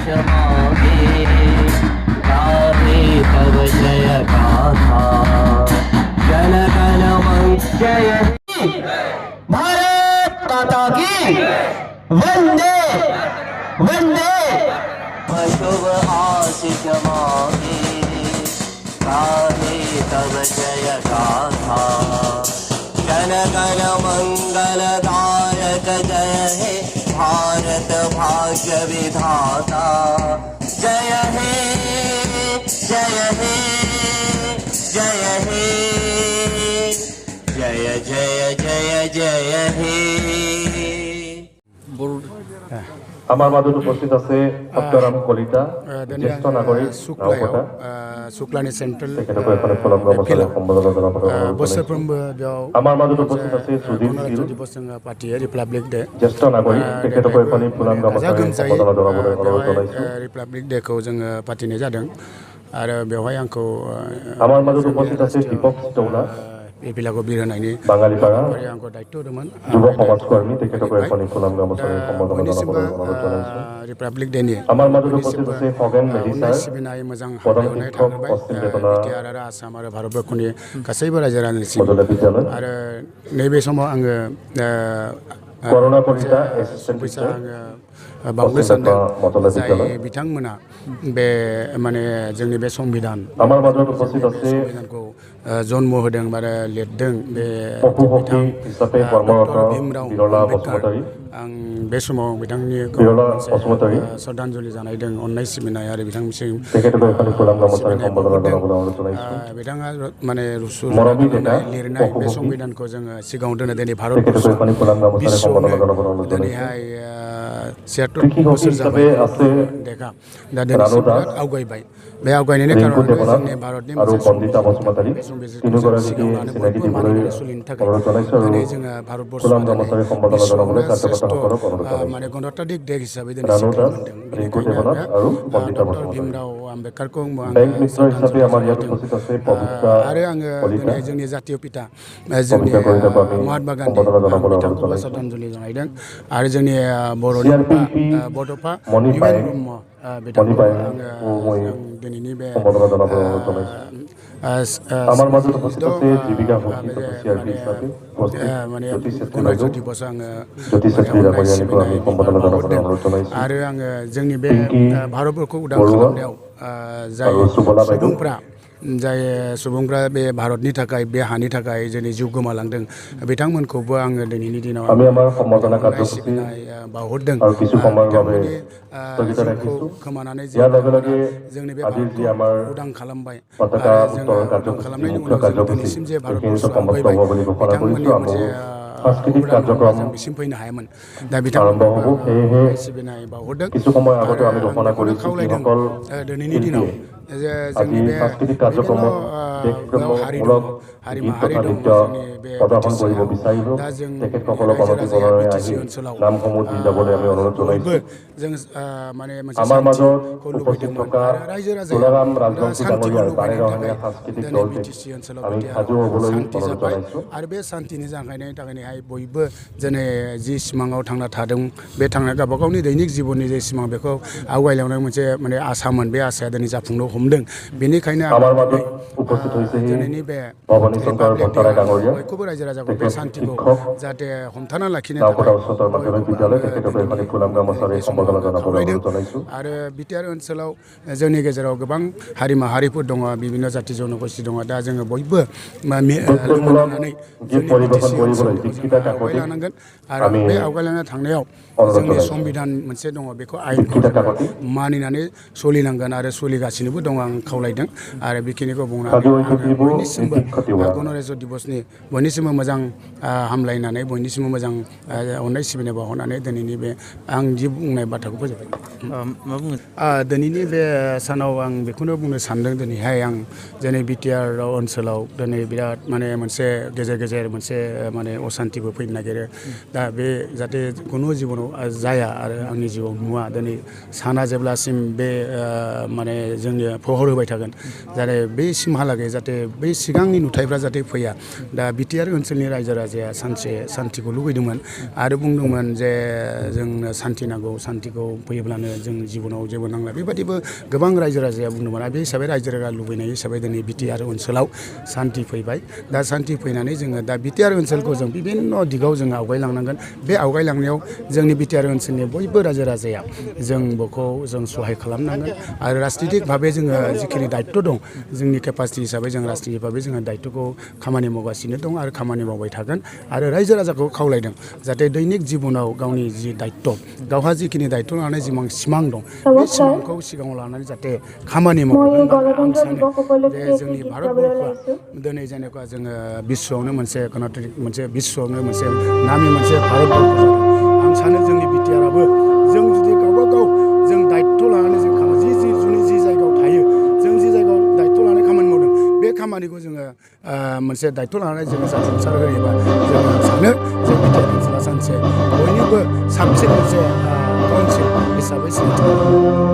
मागे गाहे तव जय गाथा जन गण मन जय भारत माता की वंदे वंदे शुभ आशिष मागे गाहे तव जय गाथा जन गण मंगलदायक जय हे भारत भाग्य विधाता जय हे जय हे जय हे जय जय जय जय हे আমার মাজত উপস্থিত আছে সত্যৰাম কলিতা জ্যেষ্ঠ নাগৰিক নাওপতা শুক্লানি চেণ্ট্ৰেল তেখেতক এখনে ফলক নমস্কাৰ সম্বোধন জনাবলৈ বছৰপ্ৰম্ভ বেয়াও আমাৰ মাজত উপস্থিত আছে সুদীপ গিল দিৱস পাৰ্টিয়ে ৰিপাব্লিক ডে জ্যেষ্ঠ নাগৰিক তেখেতক এখনে ফুলাম নমস্কাৰ সম্বোধন জনাবলৈ অনুৰোধ জনাইছো ৰিপাব্লিক ডেखौ जोङो পাতিनाय जादों आरो बेवहाय आंखौ আমাৰ মাজত উপস্থিত আছে দীপক চিতৌলা এইবিলাকো বিৰ হোনাयनि বাঙালিপাৰা आंखौ दायित्व होदोंमोन যুৱ সমাজকৰ্মী তেখেতক এখনে ফুলাম নমস্কাৰ সম্বোধন জনাবলৈ অনুৰোধ জনাইছো ৰিপাব্লিক ডেनि আমাৰ মাজত উপস্থিত আছে খগেন মেধিচাৰ सिबिनाय मोजां প্ৰধান हाबायावनाय শিক্ষক थांबाय পশ্চিম বেতনা बिटिआर आरो आसाम आरो भारतबर्षनि गासैबो रायजो राजानिसिम মজলীয়া বিদ্যালয় आरो नैबे समाव आङो करुणा कलिता एसिस्टेन्ट फैसा टिचार आङो बावनो सानदों मजलीया जाय विद्यालय बिथांमोना बे माने जोंनि बे संबिधान আমাৰ মাজত উপস্থিত আছে संबिधानखौ जन्म होदों आरो लिरदों बे পশুপক্ষী হিচাপে কৰ্মৰত भीमराव বিৰলা आम्बेडकार বসুমतारी आं बे समाव बिथांनि बिरला बसुमतारी श्रद्धांजलि जानायदों अननाय सिबिनाय आरो बिथांनिसिम তেখেতক এখন ফুলাম নমস্কাৰ সম্বোধন জনাবলৈ অনুৰোধ জনাইছো बिथाङा माने मरमि डेटा लिरनाय बे पशुपक्षी संबिधानखौ जोङो सिगाङाव दोनो दिनै তেখেতক भारतबर्ष এখন ফুলাম নমস্কাৰ সম্বোধন জনাবলৈ অনুৰোধ জনাইছো दिनैहाय 76 কৃষি সখী बोसोर হিচাপে जाबाय আছে দেখা दा दिनैसिम बिराद आवगायबाय बे आवगायनायनि रिंकु कारनाव देबनाथ जोंनि भारतनि আৰু मोनसे বন্দিতা বসুমतारी তিনিগৰাকীকে চিনাকি দিবলৈ सोलिनो थाखाय অনুৰোধ জনাইছো আৰু दिनै जोङो भारतबर्ष ফুলাম নমস্কাৰ সম্বোধন জনাবলৈ কাৰ্যকৰ্তাসকলক অনুৰোধ জনাইছো माने गणतान्त्रिक देश हिसाबै दिनै रानु स्वीकार दास, मोनदों रिंकु बेनिखायनो देबनाथ আৰু বন্দিতা डक्टर বসুমतारी भीमराव आम्बेडकारखौ बेंक मित्र हिसाबै আমাৰ ইয়াত উপস্থিত আছে পবিত্ৰা आरो आङो कलिता दिनै जोंनि जातीय पिता जोंनि पवित्रा कलिताखौ আমি महात्मा गान्धी সম্বোধন জনাবলৈ অনুৰোধ बिथांखौबो জনাইছো श्रद्धांजलि जनायदों आरो जोंनि बर'नि CRPP बड'फा मणि इउएन पायें ब्रह्म मणि बिथांखौ पायें आङो दिनैनि बे সম্বোধন জনাবলৈ অনুৰোধ জনাইছো আমাৰ মাজত উপস্থিত আছে জীৱিকা সখী তথা চিআৰপি হিচাপে উপস্থিত माने জ্যোতি চেত্ৰী गणराज्य বাইদেউ दिवस आङो জ্যোতি চেত্ৰী अननाय ডাঙৰীয়ানীকো আমি सिबिनाय সম্বোধন बिबार জনাবলৈ बावहरदों অনুৰোধ জনাইছো आरो आङो जोंनि बे पिंकी भारतबर्षखौ उदां बरुवा खालामनायाव जाय आरो सुबला बायदेउ जाय सुबुंफ्रा बे भारतनि थाखाय बे हानि थाखाय जोंनि जिउ गोमालांदों बिथांमोनखौबो आङो दिनैनि दिनाव আমি আমাৰ সম্বৰ্ধনা কাৰ্যসূচী सिबिनाय बावहरदों আৰু কিছু সময়ৰ বাবে बिथांमोननि স্থগিত जिउखौ ৰাখিছো खोमानानै जे ইয়াৰ লগে बिथांमोना লগে जोंनि बे আজিৰ যি भारतखौ আমাৰ उदां खालामबाय পতাকা आरो जोङो উত্তোলন उदां কাৰ্যসূচী खालामनायनि মুখ্য उनाव जों কাৰ্যসূচী दिनैसिम जे এইখিনিতো भारतबर्षआव সমাপ্ত आवगायबाय হ'ব বুলি ঘোষণা बिथांमोननि কৰিছো मोनसे সাংস্কৃতিক अबदान नङाब्ला কাৰ্যক্ৰম जों बिसिम फैनो हायामोन दा আৰম্ভ बिथांमोनखौबो হ'ব সেয়েহে सिबिनाय बावहरदों কিছু সময় আগতে आरो আমি आं ঘোষণা बेखौनो কৰিছো खावलायदों যিসকল दिनैनि दिनाव শিল্পীয়ে जे আজি जोंनि बे সাংস্কৃতিক বিভিন্ন কাৰ্যক্ৰমত बेयाव हारि दङ দেশপ্ৰেমমূলক हारि গীত माहारि তথা दङ নৃত্য जोंनि बे প্ৰদৰ্শন BTC কৰিব आव বিচাৰিব दा जों তেখেতসকলক रायजो राजाया অনতিপলমে BTC আহি ओनसोलाव নামসমূহ দি যাবলৈ আমি অনুৰোধ बयबो জনাইছো जों माने मोनसे আমাৰ মাজত शान्तिखौ উপস্থিত लुबैदोंमोन থকা आरो रायजो राजाया তুলাৰাম दा ৰাজবংশী शान्तिखौ ডাঙৰীয়াৰ लुबैनायनि বাৰেৰহণীয়া थाखाय সাংস্কৃতিক दिनै দলটিক BTC ओनसोलाव আমি बिटिआर সাজু आव হ'বলৈ शान्ति অনুৰোধ जाबाय জনাইছো आरो बे शान्तिनि जागायनायनि थाखायहाय बयबो जेने जि सिमाङाव थांना थादों बे थांना गावबा गावनि दैनिक जिबननि जे सिमां बेखौ आवगायलांनाय मोनसे माने आसामोन बे आसाया दिनै जाफुंनो हमदों बेनिखायनो আমাৰ आं মাজত উপস্থিত হৈছেহি दिनैनि बे ভৱানী শংকৰ रिपाब्लिक ভট্টাৰাই डेआव ডাঙৰীয়া बयखौबो रायजो राजाखौ बे তেখেত शान्तिखौ শিক্ষক जाहाथे हमथाना लाखिनो নাওপতা थाखाय উচ্চতৰ মাধ্যমিক बयखौबो বিদ্যালয় आङो তেখেতক दिनैनि এখনি ফুলাম গামোচাৰে बे समाव সম্বৰ্ধনা आङो জনাবলৈ खावलायदों অনুৰোধ জনাইছো आरो बिटिआर ओनसोलाव जोंनि गेजेराव गोबां हारि माहारिफोर दङ बिभिन्न जाति जनगोष्ठी दङ दा जोङो बयबो लोगो नांनानै गीत जोंनि परिवेशन BTC কৰিবলৈ ओनसोलखौ दीक्षिता जोङो काकति आवगायलांनांगोन आरो আমি बे आवगायलांना थांनायाव অনুৰোধ जोंनि জনাইছো संबिधान मोनसे दङ बेखौ आयेनखौ दीक्षिता जोङो काकति मानिनानै सोलिनांगोन आरो सोलिगासिनोबो दङ आं खावलायदों आरो बेखिनिखौ बुंनानै सादु आङो ঐक्যथिबो बयनिसिमबो नीति खतिवरा गणराज्य दिवसनि बयनिसिमबो मोजां हामलायनानै बयनिसिमबो मोजां अननाय सिबिनाय बावहरनानै दिनैनि बे आं जि बुंनाय बाथ्राखौ फोजोबबाय मा बुङो दिनैनि बे सानाव आं बेखौनो बुंनो सानदों दिनैहाय आं जोंनि बिटिआर ओनसोलाव दिनै बिराद माने मोनसे गेजेर गेजेर मोनसे माने असान्थि सान्थिबो फैनो नागिरो दा बे जाहाथे खुनु जिबनाव जाया आरो आंनि जिउआव नुवा दिनै साना जेब्लासिम बे माने जोंनि फहर होबाय थागोन जाहाथे बेसिमहालागै जाहाथे बै सिगांनि नुथायफ्रा जाहाथे फैया दा बिटिआर ओनसोलनि रायजो राजाया सानसे सान्थिखौ लुबैदोंमोन आरो बुंदोंमोन जे जोंनो सान्थि नांगौ सान्थिखौ फैयोब्लानो जों जिबनाव जेबो नांला बेबादिबो गोबां रायजो राजाया बुंदोंमोन आरो बे हिसाबै रायजो राजा लुबैनाय हिसाबै दिनै बिटिआर ओनसोलाव सान्थि फैबाय दा सान्थि फैनानै जोङो दा बिटिआर ओनसोलखौ जों बिभिन्न दिगाव जोङो आवगायलांनांगोन बे आवगायलांनायाव जोंनि बिटिआर ओनसोलनि बयबो रायजो राजाया जों बेखौ जों सहाय खालामनांगोन आरो राजनितिक भाबै जोङो जिखिनि दायित्व दं जोंनि केपासिटि हिसाबै जों राजनितिक भाबै जोङो दायित्वखौ खामानि मावगासिनो दं आरो खामानि मावबाय थागोन आरो रायजो राजाखौ खावलायदों जाहाथे दैनिक जिबनाव गावनि जि दायित्व गावहा जिखिनि दायित्व लानानै जिमान सिमां दं बे सिमांखौ सिगाङाव लानानै जाहाथे खामानि मावगोन आं सानो जे जोंनि भारतबर्षआ दिनै जेनेबा जोङो बिश्वआवनो मोनसे गणतान्त्रिक मोनसे बिश्वआवनो मोनसे नामि मोनसे भारतबर्ष जादों आं सानो जोंनि बिटिआराबो जों जुदि गावबा गाव जों दायित्व लानानै जों जि जायगायाव थायो जों जि जायगायाव दायित्व लानानै खामानि मावदों बे खामानिखौ जोङो मोनसे दायित्व लानानै जोङो जाफुंसार होयोबा जों सानो जों बिटिआर ओनसोला सानसे बयनिबो साबसिन मोनसे काउन्सिल हिसाबै सिनायथि